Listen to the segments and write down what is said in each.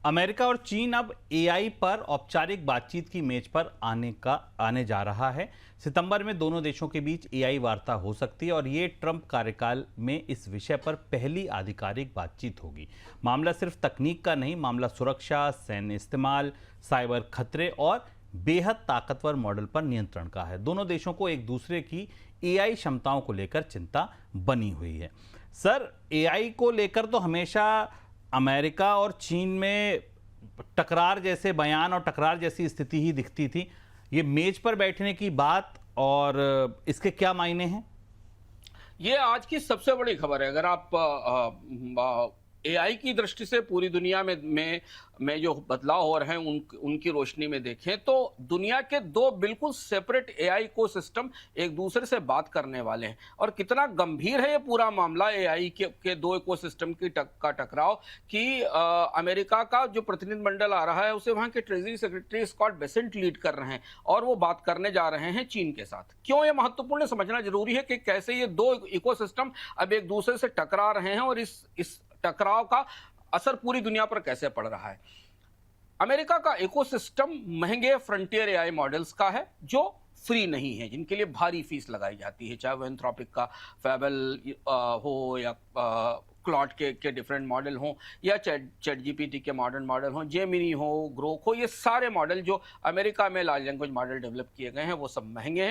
America और चीन अब एआई पर औपचारिक बातचीत की मेज पर आने जा रहा है। सितंबर में दोनों देशों के बीच एआई वार्ता हो सकती है और ये ट्रंप कार्यकाल में इस विषय पर पहली आधिकारिक बातचीत होगी। मामला सिर्फ तकनीक का नहीं, मामला सुरक्षा, सैन्य इस्तेमाल, साइबर खतरे और बेहद ताकतवर मॉडल पर नियंत्रण का है। दोनों देशों को एक दूसरे की एआई क्षमताओं को लेकर चिंता बनी हुई है। सर, एआई को लेकर तो हमेशा अमेरिका और चीन में टकरार जैसे बयान और टकरार जैसी स्थिति ही दिखती थी। ये मेज पर बैठने की बात और इसके क्या मायने हैं? ये आज की सबसे बड़ी खबर है। अगर आप एआई की दृष्टि से पूरी दुनिया में जो बदलाव हो रहे हैं उनकी रोशनी में देखें तो दुनिया के दो बिल्कुल सेपरेट एआई इकोसिस्टम एक दूसरे से बात करने वाले हैं। और कितना गंभीर है ये पूरा मामला एआई के दो इकोसिस्टम का टकराव कि अमेरिका का जो प्रतिनिधिमंडल आ रहा है उसे वहां के treasury secretary Scott Bessent lead कर रहे हैं और वो बात करने जा रहे हैं चीन के साथ। क्यों ये महत्वपूर्ण समझना जरूरी है कि कैसे ये दो इकोसिस्टम अब एक दूसरे से टकरा रहे हैं और इस टकराव का असर पूरी दुनिया पर कैसे पड़ रहा है। अमेरिका का इकोसिस्टम महंगे फ्रंटियर एआई मॉडल्स का है जो फ्री नहीं है, जिनके लिए भारी फीस लगाई जाती है, चाहे वो एंथ्रोपिक का फैबल हो या क्लॉड के डिफरेंट मॉडल हों या चैट जीपीटी के मॉडर्न मॉडल हों, जेमिनी हो, ग्रोक हो, ये सारे मॉडल जो अमेरिका में लार्ज लैंग्वेज मॉडल डेवलप किए गए हैं वो सब महंगे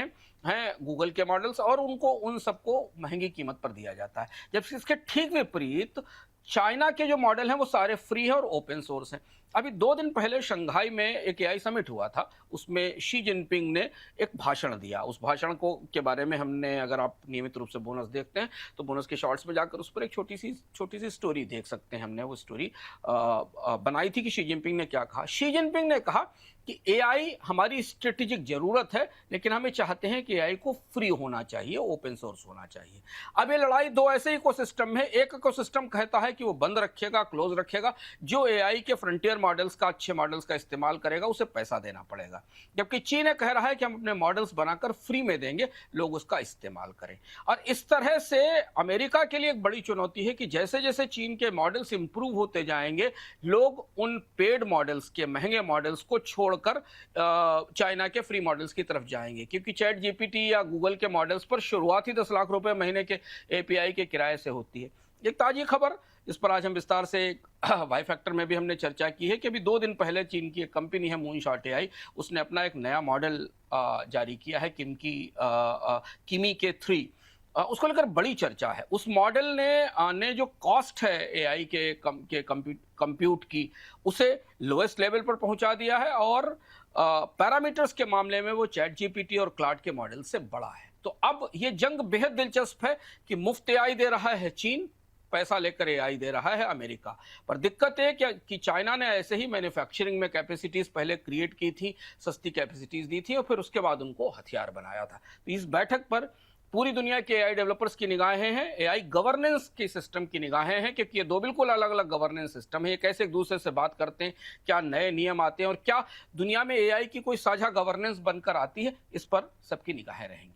हैं गूगल के मॉडल्स, और उन सबको महंगी कीमत पर दिया जाता है। जबकि इसके ठीक विपरीत चाइना के जो मॉडल हैं वो सारे फ्री हैं और ओपन सोर्स हैं। अभी 2 दिन पहले शंघाई में एक एआई समिट हुआ था, उसमें शी जिनपिंग ने एक भाषण दिया। उस भाषण के बारे में हमने, अगर आप नियमित रूप से बोनस देखते हैं तो बोनस के शॉर्ट्स में जाकर उस पर एक छोटी सी स्टोरी देख सकते हैं। हमने वो स्टोरी बनाई थी कि शी जिनपिंग ने क्या कहा। शी जिनपिंग ने कहा कि एआई हमारी स्ट्रेटेजिक जरूरत है, लेकिन हमें चाहते हैं कि एआई को फ्री होना चाहिए, ओपन सोर्स होना चाहिए। अब ये लड़ाई दो ऐसे इकोसिस्टम है। एक इकोसिस्टम कहता है कि वो बंद रखेगा, क्लोज रखेगा, जो एआई के फ्रंटियर मॉडल्स का, अच्छे मॉडल्स का इस्तेमाल करेगा उसे पैसा देना पड़ेगा। जबकि चीन कह रहा है कि हम अपने मॉडल्स बनाकर फ्री में देंगे, लोग उसका इस्तेमाल करें। और इस तरह से अमेरिका के लिए एक बड़ी चुनौती है कि जैसे जैसे चीन के मॉडल्स इंप्रूव होते जाएंगे, लोग उन पेड मॉडल्स के, महंगे मॉडल्स को छोड़ कर चाइना के फ्री मॉडल्स की तरफ जाएंगे। क्योंकि चैट जीपीटी या गूगल के मॉडल्स पर शुरुआत ही 10 लाख रुपए महीने के एपीआई के किराए से होती है। एक ताजी खबर, इस पर आज हम विस्तार से वाई फैक्टर में भी हमने चर्चा की है कि अभी 2 दिन पहले चीन की एक कंपनी है मूनशॉट एआई, उसने अपना एक नया मॉडल जारी किया है, किमी के 3। उसको लेकर बड़ी चर्चा है। उस मॉडल ने जो कॉस्ट है एआई के कंप्यूट की, उसे लोएस्ट लेवल पर पहुंचा दिया है और पैरामीटर्स के मामले में वो चैट जीपीटी और क्लाउड के मॉडल से बड़ा है। तो अब ये जंग बेहद दिलचस्प है कि मुफ्त एआई दे रहा है चीन, पैसा लेकर एआई दे रहा है अमेरिका। पर दिक्कत है कि चाइना ने ऐसे ही मैन्युफैक्चरिंग में कैपेसिटीज पहले क्रिएट की थी, सस्ती कैपेसिटीज दी थी और फिर उसके बाद उनको हथियार बनाया था। तो इस बैठक पर पूरी दुनिया के एआई डेवलपर्स की निगाहें हैं, एआई गवर्नेंस के सिस्टम की निगाहें हैं, क्योंकि ये दो बिल्कुल अलग अलग गवर्नेंस सिस्टम है। ये कैसे एक दूसरे से बात करते हैं, क्या नए नियम आते हैं और क्या दुनिया में एआई की कोई साझा गवर्नेंस बनकर आती है, इस पर सबकी निगाहें रहेंगी।